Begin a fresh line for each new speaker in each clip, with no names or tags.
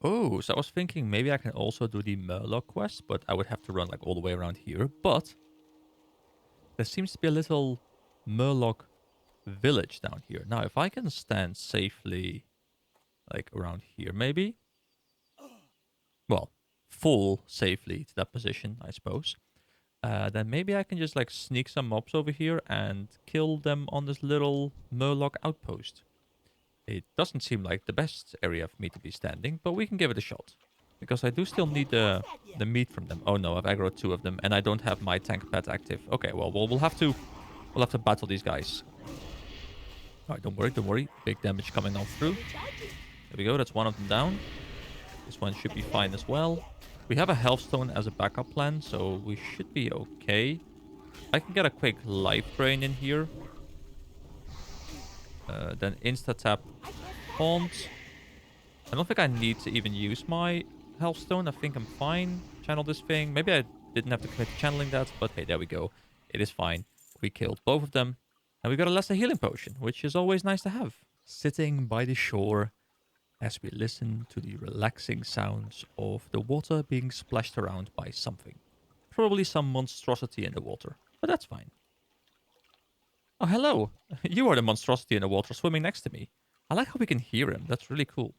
Oh, so I was thinking maybe I can also do the Murloc quest, but I would have to run like all the way around here. But there seems to be a little Murloc village down here. Now, if I can stand safely like around here, maybe. Well, full safely to that position, I suppose. Then maybe I can just like sneak some mobs over here and kill them on this little Murloc outpost. It doesn't seem like the best area for me to be standing, but we can give it a shot. Because I do still need the meat from them. Oh no, I've aggroed 2 of them, and I don't have my tank pet active. Okay, well we'll have to battle these guys. Alright, don't worry, don't worry. Big damage coming on through. There we go, that's 1 of them down. This one should be fine as well. We have a health stone as a backup plan, so we should be okay. I can get a quick life drain in here. Then insta-tap Haunt. I don't think I need to even use my health stone. I think I'm fine. Channel this thing. Maybe I didn't have to commit to channeling that, but hey, there we go. It is fine. We killed both of them. And we got a lesser healing potion, which is always nice to have. Sitting by the shore as we listen to the relaxing sounds of the water being splashed around by something. Probably some monstrosity in the water, but that's fine. Oh, hello. You are the monstrosity in the water swimming next to me. I like how we can hear him. That's really cool.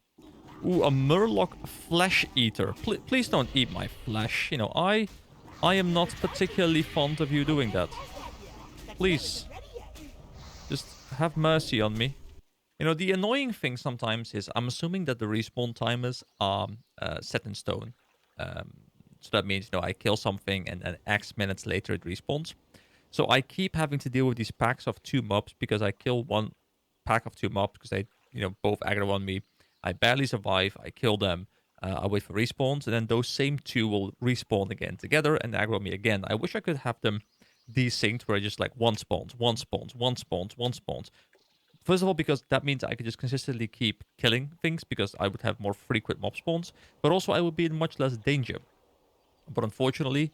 Ooh, a Murloc flesh eater. Please don't eat my flesh. You know, I am not particularly fond of you doing that. Please. Just have mercy on me. You know, the annoying thing sometimes is I'm assuming that the respawn timers are set in stone. So that means, you know, I kill something and then X minutes later it respawns. So I keep having to deal with these packs of 2 mobs because I kill one pack of 2 mobs because they, you know, both aggro on me. I barely survive. I kill them. I wait for respawns, and then those same 2 will respawn again together and aggro me again. I wish I could have them desynced where I just like one spawns, one spawns, one spawns, one spawns. First of all, because that means I could just consistently keep killing things because I would have more frequent mob spawns, but also I would be in much less danger. But unfortunately,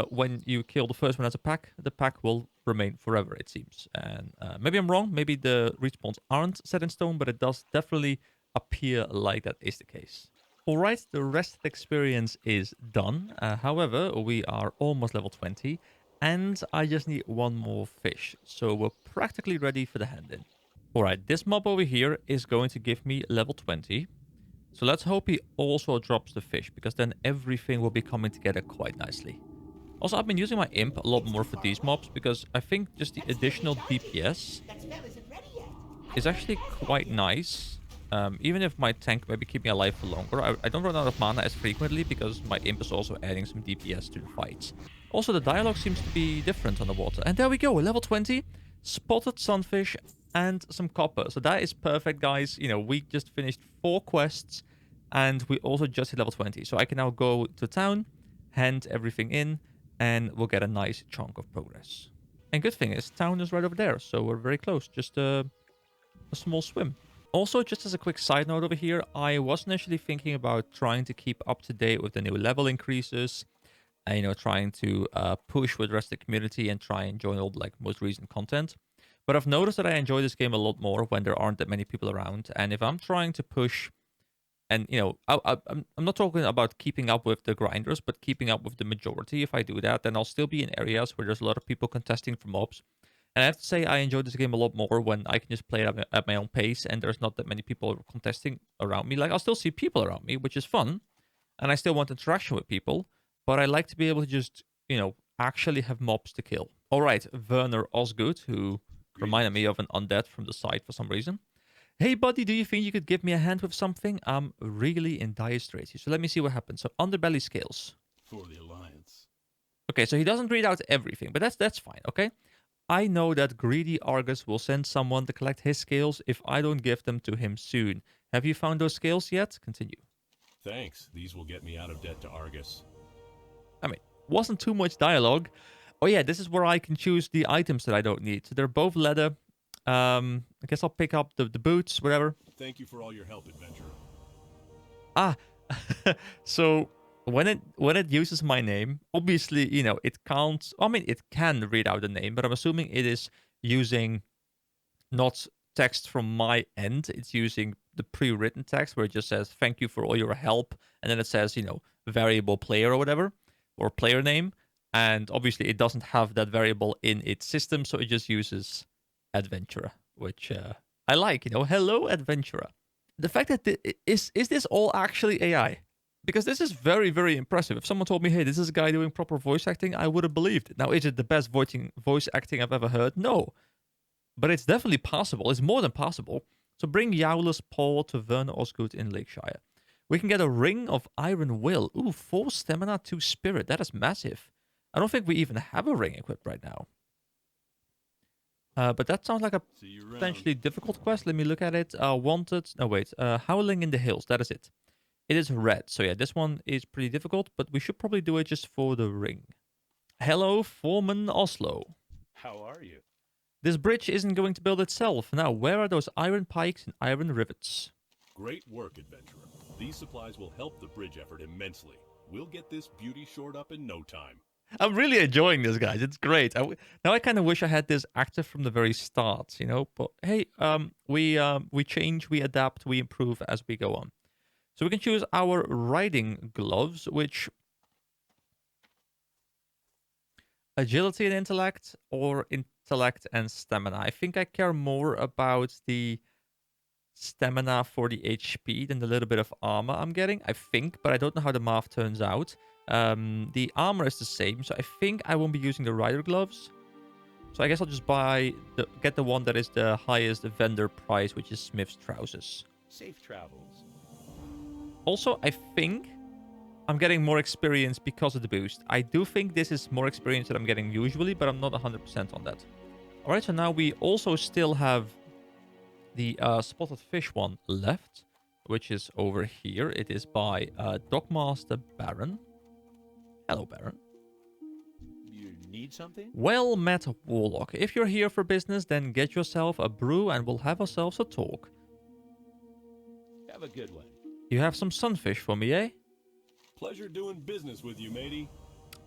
when you kill the first one as a pack, the pack will remain forever, it seems. And maybe I'm wrong. Maybe the respawns aren't set in stone, but it does definitely appear like that is the case. Alright, the rest experience is done. However, we are almost level 20, and I just need 1 more fish. So we're practically ready for the hand-in. Alright, this mob over here is going to give me level 20. So let's hope he also drops the fish, because then everything will be coming together quite nicely. Also, I've been using my imp a lot more for these mobs, because I think just the additional DPS is actually quite nice. Even if my tank maybe keep me alive for longer, I don't run out of mana as frequently, because my imp is also adding some DPS to the fights. Also, the dialogue seems to be different on the water. And there we go, level 20, spotted sunfish, and some copper. So that is perfect, guys. You know, we just finished 4 quests, and we also just hit level 20. So I can now go to town, hand everything in, and we'll get a nice chunk of progress. And good thing is, town is right over there, so we're very close. Just a small swim. Also, just as a quick side note over here, I was initially thinking about trying to keep up to date with the new level increases, and, you know, trying to push with the rest of the community and try and join all the like most recent content. But I've noticed that I enjoy this game a lot more when there aren't that many people around. And if I'm trying to push, and, you know, I'm not talking about keeping up with the grinders, but keeping up with the majority. If I do that, then I'll still be in areas where there's a lot of people contesting for mobs. And I have to say, I enjoy this game a lot more when I can just play it at my own pace and there's not that many people contesting around me. Like, I'll still see people around me, which is fun. And I still want interaction with people. But I like to be able to just, you know, actually have mobs to kill. All right, Werner Osgood, who reminded me of an undead from the side for some reason. Hey, buddy, do you think you could give me a hand with something? I'm really in dire straits here. So let me see what happens. So, underbelly scales.
For the Alliance.
Okay, so he doesn't read out everything, but that's fine, okay? I know that greedy Argus will send someone to collect his scales if I don't give them to him soon. Have you found those scales yet? Continue.
Thanks. These will get me out of debt to Argus.
I mean, wasn't too much dialogue. Oh yeah, this is where I can choose the items that I don't need. So they're both leather. I guess I'll pick up the boots, whatever.
Thank you for all your help, adventurer.
Ah, so when it uses my name, obviously, you know, it can't. I mean, it can read out the name, but I'm assuming it is using not text from my end. It's using the pre-written text where it just says thank you for all your help, and then it says, you know, variable player or whatever, or player name. And obviously it doesn't have that variable in its system, so it just uses adventurer, which I like, you know, hello adventurer. The fact that is this all actually AI? Because this is very, very impressive. If someone told me, hey, this is a guy doing proper voice acting, I would have believed it. Now, is it the best voice acting I've ever heard? No. But it's definitely possible. It's more than possible. So bring Yowler's Paw to Vern Osgood in Lakeshire. We can get a Ring of Iron Will. Ooh, 4 stamina, 2 spirit. That is massive. I don't think we even have a ring equipped right now. But that sounds like a potentially difficult quest. Let me look at it. Wanted. No, wait. Howling in the Hills. That is it. It is red. So yeah, this one is pretty difficult, but we should probably do it just for the ring. Hello, Foreman Oslo.
How are you?
This bridge isn't going to build itself. Now, where are those iron pikes and iron rivets?
Great work, adventurer. These supplies will help the bridge effort immensely. We'll get this beauty shored up in no time.
I'm really enjoying this, guys. It's great. Now I kind of wish I had this active from the very start, you know. But hey, we change, we adapt, we improve as we go on. So we can choose our riding gloves, which agility and intellect, or intellect and stamina. I think I care more about the stamina for the HP than the little bit of armor I'm getting. I think, but I don't know how the math turns out. The armor is the same, so I think I won't be using the rider gloves. So I guess I'll just get the one that is the highest vendor price, which is Smith's trousers.
Safe travels.
Also, I think I'm getting more experience because of the boost. I do think this is more experience than I'm getting usually, but I'm not 100% on that. All right, so now we also still have the spotted fish one left, which is over here. It is by Dockmaster Baron. Hello, Baron.
You need something?
Well met, Warlock. If you're here for business, then get yourself a brew and we'll have ourselves a talk.
Have a good one.
You have some sunfish for me, eh?
Pleasure doing business with you, matey.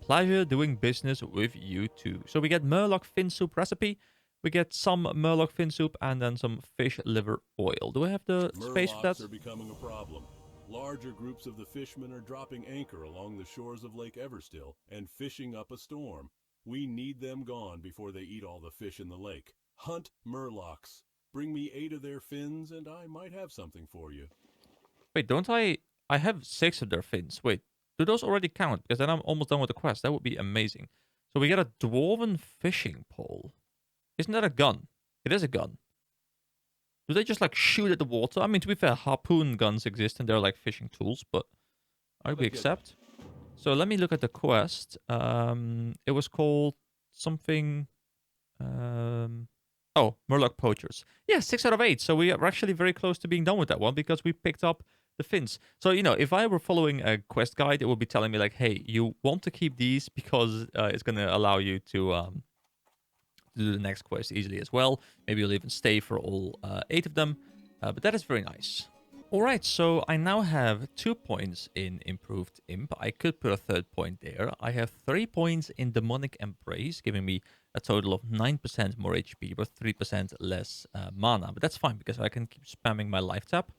Pleasure doing business with you too. So we get Murloc fin soup recipe. We get some Murloc fin soup and then some fish liver oil. Do I have the space for that?
Murlocs are becoming a problem. Larger groups of the fishermen are dropping anchor along the shores of Lake Everstill and fishing up a storm. We need them gone before they eat all the fish in the lake. Hunt Murlocs. Bring me 8 of their fins and I might have something for you.
Wait, don't I have 6 of their fins. Wait, do those already count? Because then I'm almost done with the quest. That would be amazing. So we get a dwarven fishing pole. Isn't that a gun? It is a gun. Do they just like shoot at the water? I mean, to be fair, harpoon guns exist and they're like fishing tools, but I we accept. So let me look at the quest. It was called something. Oh, Murloc Poachers. Yeah, 6 out of 8. So we are actually very close to being done with that one because we picked up the fins. So, you know, if I were following a quest guide, it would be telling me like, hey, you want to keep these because it's going to allow you to do the next quest easily as well. Maybe you'll even stay for all 8 of them. But that is very nice. Alright, so I now have 2 points in Improved Imp. I could put a 3rd point there. I have 3 points in Demonic Embrace, giving me a total of 9% more HP, but 3% less mana. But that's fine, because I can keep spamming my life tap.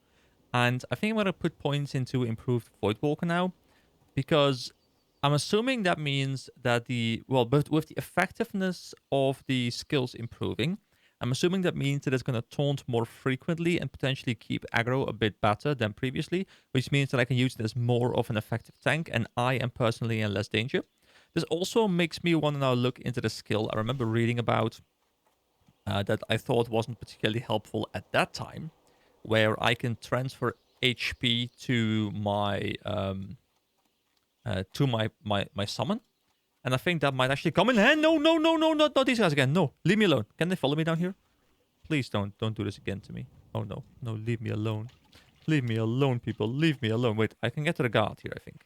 And I think I'm going to put points into Improved Voidwalker now, because I'm assuming that means that but with the effectiveness of the skills improving, I'm assuming that means that it's going to taunt more frequently and potentially keep aggro a bit better than previously, which means that I can use it as more of an effective tank, and I am personally in less danger. This also makes me want to now look into the skill I remember reading about that I thought wasn't particularly helpful at that time, where I can transfer HP to my summon. And I think that might actually come in hand. No, not these guys again. No, leave me alone. Can they follow me down here? Please don't do this again to me. Oh no, leave me alone. Leave me alone, people. Leave me alone. Wait, I can get to the guard here, I think.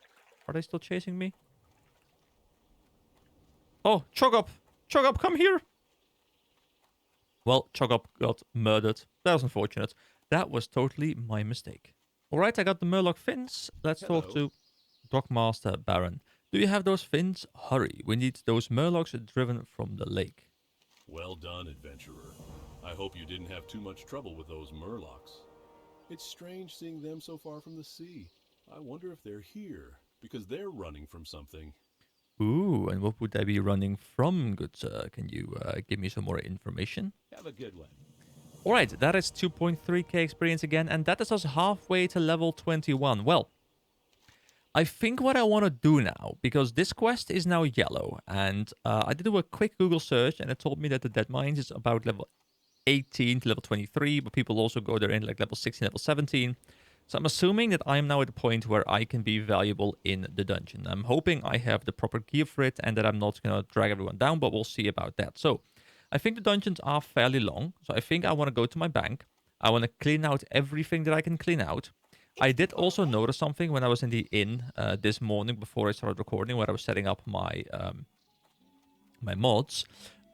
Are they still chasing me? Oh, Cho'Gath, come here. Well, Cho'Gath got murdered. That was unfortunate. That was totally my mistake. Alright, I got the Murloc fins. Let's talk to Dockmaster Baron. Do you have those fins? Hurry, we need those Murlocs driven from the lake.
Well done, adventurer. I hope you didn't have too much trouble with those Murlocs. It's strange seeing them so far from the sea. I wonder if they're here, because they're running from something.
Ooh, and what would they be running from, good sir? Can you give me some more information?
Have a good one.
All right, that is 2.3k experience again, and that is us halfway to level 21. Well, I think what I want to do now, because this quest is now yellow, and I did do a quick Google search, and it told me that the Dead Mines is about level 18 to level 23, but people also go there in like level 16, level 17. So I'm assuming that I'm now at the point where I can be valuable in the dungeon. I'm hoping I have the proper gear for it and that I'm not going to drag everyone down, but we'll see about that. So I think the dungeons are fairly long, so I think I want to go to my bank. I want to clean out everything that I can clean out. I did also notice something when I was in the inn this morning before I started recording, where I was setting up my my mods.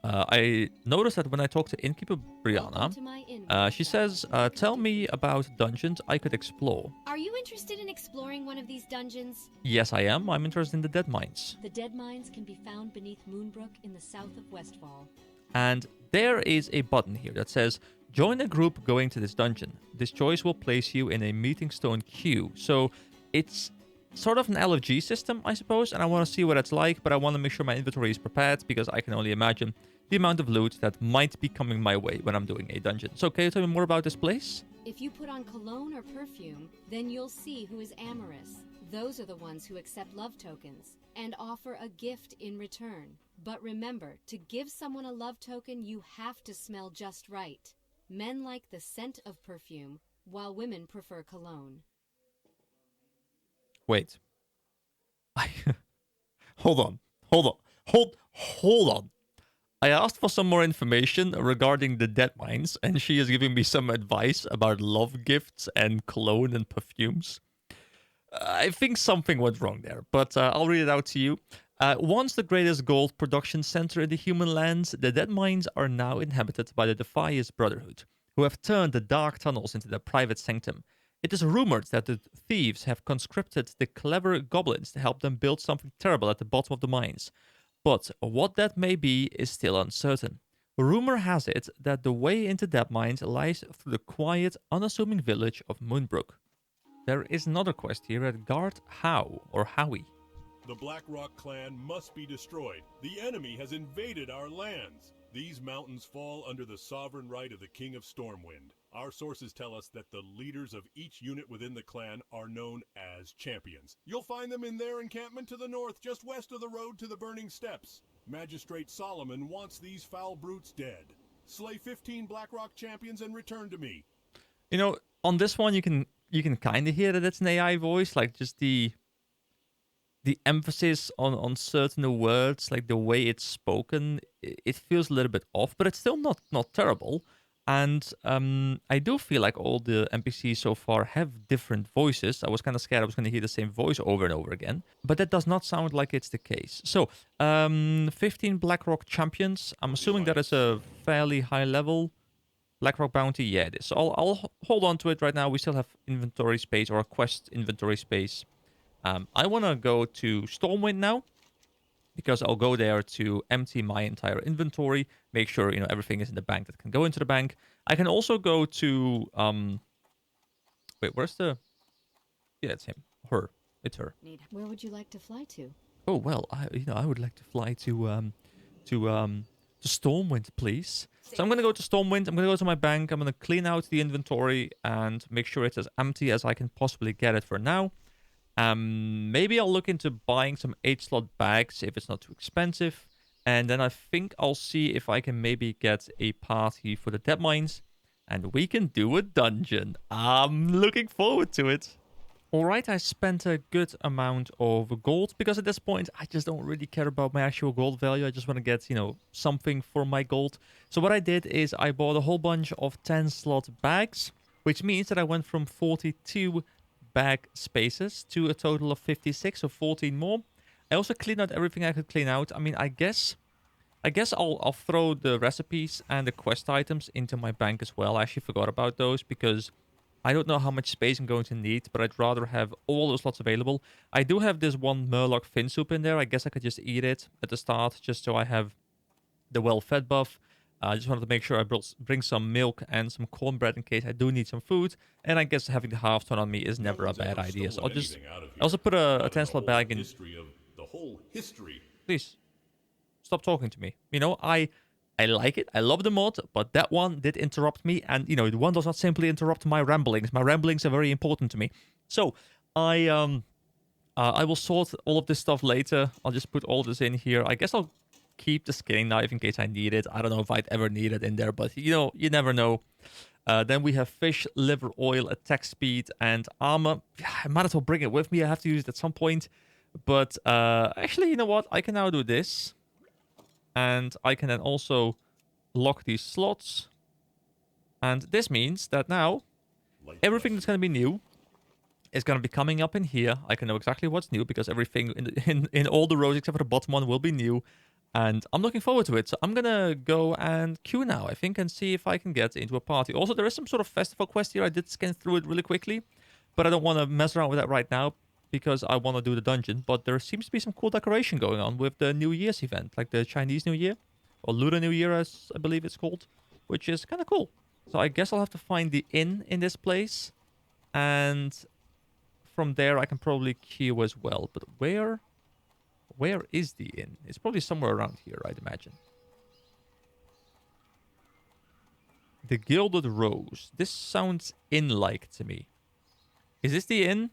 I noticed that when I talked to Innkeeper Brianna, she says, tell me about dungeons I could explore.
Are you interested in exploring one of these dungeons?
Yes, I am. I'm interested in the Dead Mines.
The Dead Mines can be found beneath Moonbrook in the south of Westfall.
And there is a button here that says, join a group going to this dungeon. This choice will place you in a meeting stone queue. So it's sort of an LFG system, I suppose, and I want to see what it's like, but I want to make sure my inventory is prepared because I can only imagine the amount of loot that might be coming my way when I'm doing a dungeon. So can you tell me more about this place?
If you put on cologne or perfume, then you'll see who is amorous. Those are the ones who accept love tokens and offer a gift in return. But remember, to give someone a love token, you have to smell just right. Men like the scent of perfume, while women prefer cologne.
Wait. Hold on. Hold on. I asked for some more information regarding the Dead Mines, and she is giving me some advice about love gifts and cologne and perfumes. I think something went wrong there, but I'll read it out to you. Once the greatest gold production center in the human lands, the Dead Mines are now inhabited by the Defias Brotherhood, who have turned the dark tunnels into their private sanctum. It is rumored that the thieves have conscripted the clever goblins to help them build something terrible at the bottom of the mines. But what that may be is still uncertain. Rumor has it that the way into Dead Mines lies through the quiet, unassuming village of Moonbrook. There is another quest here at Guard How, or Howie.
The Blackrock clan must be destroyed. The enemy has invaded our lands. These mountains fall under the sovereign right of the King of Stormwind. Our sources tell us that the leaders of each unit within the clan are known as champions. You'll find them in their encampment to the north, just west of the road to the Burning Steps. Magistrate Solomon wants these foul brutes dead. Slay 15 Blackrock champions and return to me.
You know, on this one you can kind of hear that it's an AI voice, like just the emphasis on certain words, like the way it's spoken, it feels a little bit off, but it's still not terrible. And I do feel like all the NPCs so far have different voices. I was kind of scared I was going to hear the same voice over and over again, but that does not sound like it's the case. So, 15 Blackrock champions. I'm assuming that is a fairly high level. Blackrock bounty, yeah, it is. So I'll hold on to it right now. We still have inventory space, or a quest inventory space. I want to go to Stormwind now, because I'll go there to empty my entire inventory, make sure, everything is in the bank that can go into the bank. I can also go to, wait, where's the, yeah, it's him, her, it's her.
Where would you like to fly to?
Oh, well, I would like to fly to Stormwind, please. So I'm going to go to Stormwind, I'm going to go to my bank, I'm going to clean out the inventory and make sure it's as empty as I can possibly get it for now. Maybe I'll look into buying some 8-slot bags if it's not too expensive. And then I think I'll see if I can maybe get a party for the Dead Mines. And we can do a dungeon. I'm looking forward to it. Alright, I spent a good amount of gold. Because at this point, I just don't really care about my actual gold value. I just want to get, something for my gold. So what I did is I bought a whole bunch of 10-slot bags. Which means that I went from 42 bag spaces to a total of 56, or 14 more. I also cleaned out everything I could clean out. I mean, I guess I'll throw the recipes and the quest items into my bank as well. I actually forgot about those because I don't know how much space I'm going to need, but I'd rather have all those slots available. I do have this one Murloc fin soup in there. I guess I could just eat it at the start just so I have the well-fed buff. I just wanted to make sure I bring some milk and some cornbread in case I do need some food. And I guess having the half ton on me is
No
never a
one's
bad
ever
idea. So
stolen
I'll just...
anything out of
I also
here.
put a
Not in
10
the
slot
whole
bag in...
history of the whole history.
Please, stop talking to me. You know, I like it. I love the mod, but that one did interrupt me. And, you know, the one does not simply interrupt my ramblings. My ramblings are very important to me. So, I will sort all of this stuff later. I'll just put all this in here. I guess I'll keep the skinning knife in case I need it. I don't know if I'd ever need it in there, but, you know, you never know. Then we have fish, liver oil, attack speed, and armor. I might as well bring it with me. I have to use it at some point. But actually, you know what? I can now do this. And I can then also lock these slots. And this means that now
Light
everything
left.
that's going to be new is going to be coming up in here. I can know exactly what's new because everything in all the rows except for the bottom one will be new. And I'm looking forward to it. So I'm going to go and queue now, I think, and see if I can get into a party. Also, there is some sort of festival quest here. I did scan through it really quickly, but I don't want to mess around with that right now because I want to do the dungeon. But there seems to be some cool decoration going on with the New Year's event, like the Chinese New Year, or Lunar New Year, as I believe it's called, which is kind of cool. So I guess I'll have to find the inn in this place, and from there I can probably queue as well. But where is the inn? It's probably somewhere around here, I'd imagine. The Gilded Rose. This sounds inn-like to me. Is this the inn?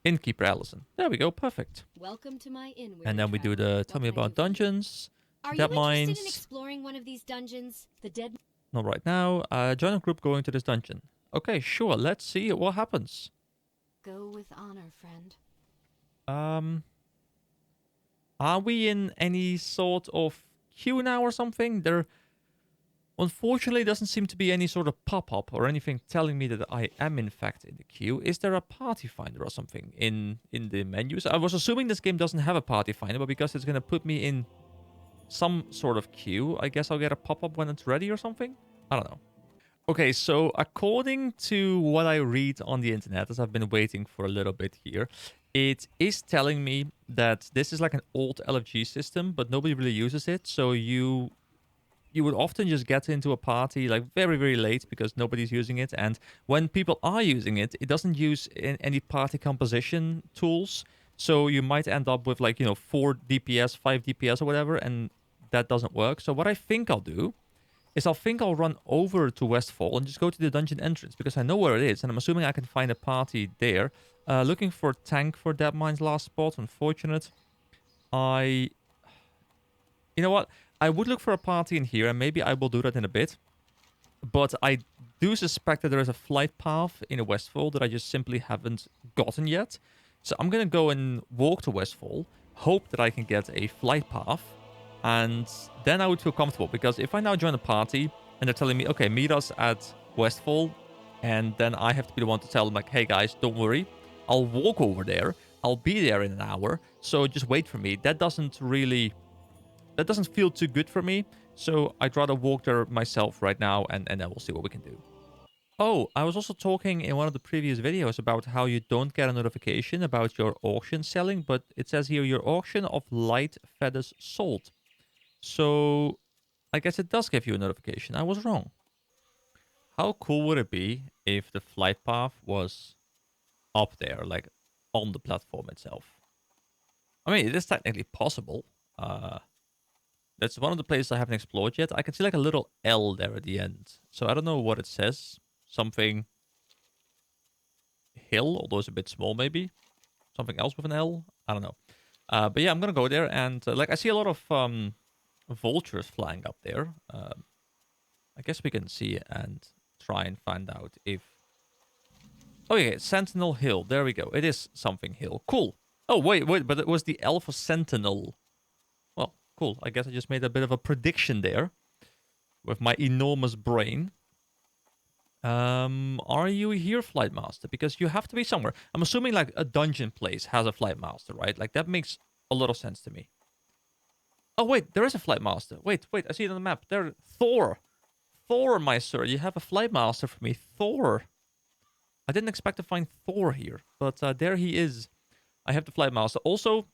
Innkeeper Allison. There we go, perfect.
Welcome to my inn.
And then we do the tell me about dungeons.
Are you
Dead
interested in
mines.
exploring one of these dungeons? The dead.
Not right now. Join a group going to this dungeon. Okay, sure. Let's see what happens.
Go with honor, friend.
Are we in any sort of queue now or something? There, unfortunately, doesn't seem to be any sort of pop-up or anything telling me that I am in fact in the queue. Is there a party finder or something in the menus? I was assuming this game doesn't have a party finder, but because it's gonna put me in some sort of queue, I guess I'll get a pop-up when it's ready or something? I don't know. Okay, so according to what I read on the internet, as I've been waiting for a little bit here, it is telling me that this is like an old LFG system, but nobody really uses it. So you would often just get into a party like very, very late because nobody's using it. And when people are using it, it doesn't use any party composition tools. So you might end up with like, 4 DPS, 5 DPS or whatever, and that doesn't work. So what I think I'll do is I'll run over to Westfall and just go to the dungeon entrance because I know where it is, and I'm assuming I can find a party there. Looking for tank for Dead Mine's last spot. Unfortunate. You know what? I would look for a party in here, and maybe I will do that in a bit. But I do suspect that there is a flight path in Westfall that I just simply haven't gotten yet. So I'm going to go and walk to Westfall, hope that I can get a flight path, and then I would feel comfortable. Because if I now join a party, and they're telling me, okay, meet us at Westfall, and then I have to be the one to tell them, like, hey guys, don't worry. I'll walk over there. I'll be there in an hour. So just wait for me. That doesn't feel too good for me. So I'd rather walk there myself right now, and then we'll see what we can do. Oh, I was also talking in one of the previous videos about how you don't get a notification about your auction selling, but it says here your auction of light feathers sold. So I guess it does give you a notification. I was wrong. How cool would it be if the flight path was up there, like on the platform itself? I mean, it is technically possible. That's one of the places I haven't explored yet. I can see like a little L there at the end. So I don't know what it says. Something hill, although it's a bit small maybe. Something else with an L. I don't know. But yeah, I'm going to go there. And like I see a lot of vultures flying up there. I guess we can see and try and find out if... Oh yeah, Sentinel Hill. There we go. It is something hill. Cool. Oh, wait. But it was the L for Sentinel. Well, cool. I guess I just made a bit of a prediction there with my enormous brain. Are you here, Flight Master? Because you have to be somewhere. I'm assuming like a dungeon place has a Flight Master, right? Like that makes a lot of sense to me. Oh wait, there is a Flight Master. Wait, I see it on the map. There, Thor, my sir, you have a Flight Master for me, Thor. I didn't expect to find Thor here, but there he is. I have the Flight Master. Also,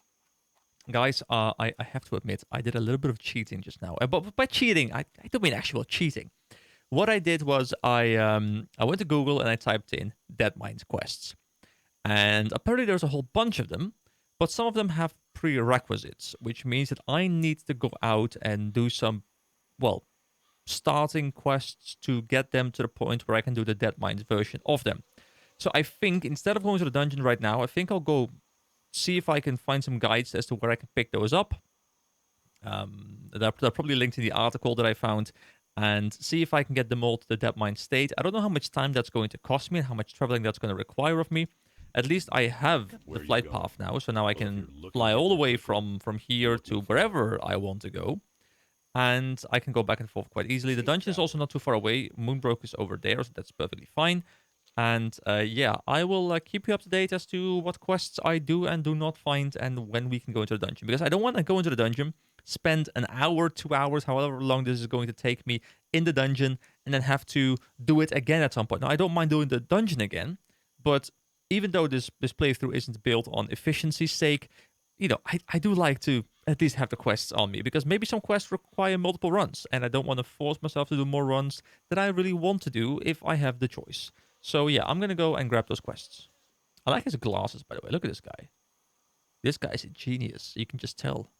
Guys, I have to admit, I did a little bit of cheating just now. But by cheating, I don't mean actual cheating. What I did was I went to Google and I typed in Dead Mines quests. And apparently there's a whole bunch of them, but some of them have prerequisites, which means that I need to go out and do some, well, starting quests to get them to the point where I can do the Dead Mines version of them. So I think instead of going to the dungeon right now, I think I'll go see if I can find some guides as to where I can pick those up. They're probably linked in the article that I found, and see if I can get them all to the Dead Mine state. I don't know how much time that's going to cost me and how much traveling that's going to require of me. At least I have
Where
the
are you
flight
going?
path now, so now I
Well, if
can
you're looking
fly
at
all the
the
way
different-
from here to wherever I want to go, and I can go back and forth quite easily. The dungeon is also not too far away. Moonbrook is over there, so that's perfectly fine. And yeah, I will keep you up to date as to what quests I do and do not find, and when we can go into the dungeon. Because I don't want to go into the dungeon, spend an hour, 2 hours, however long this is going to take me in the dungeon, and then have to do it again at some point. Now, I don't mind doing the dungeon again, but even though this playthrough isn't built on efficiency's sake, you know, I do like to at least have the quests on me, because maybe some quests require multiple runs, and I don't want to force myself to do more runs that I really want to do if I have the choice. So yeah, I'm gonna go and grab those quests. I like his glasses, by the way. Look at this guy. This guy's a genius. You can just tell.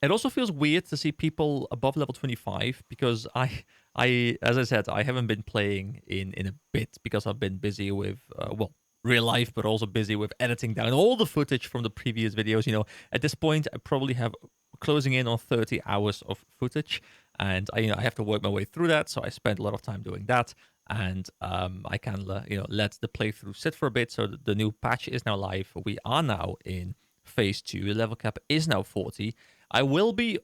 It also feels weird to see people above level 25, because as I said, I haven't been playing in a bit because I've been busy with well, real life, but also busy with editing down all the footage from the previous videos. You know, at this point, I probably have closing in on 30 hours of footage, and I have to work my way through that. So I spent a lot of time doing that, and I can let the playthrough sit for a bit. So the new patch is now live. We are now in phase 2. The level cap is now 40. I will be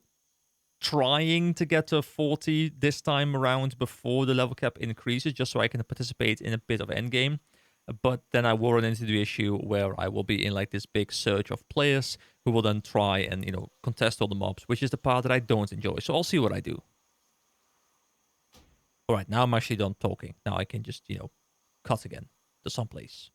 trying to get to 40 this time around before the level cap increases, just so I can participate in a bit of endgame. But then I will run into the issue where I will be in like this big surge of players who will then try and contest all the mobs, which is the part that I don't enjoy. So I'll see what I do. All right, now I'm actually done talking. Now I can just cut again to someplace.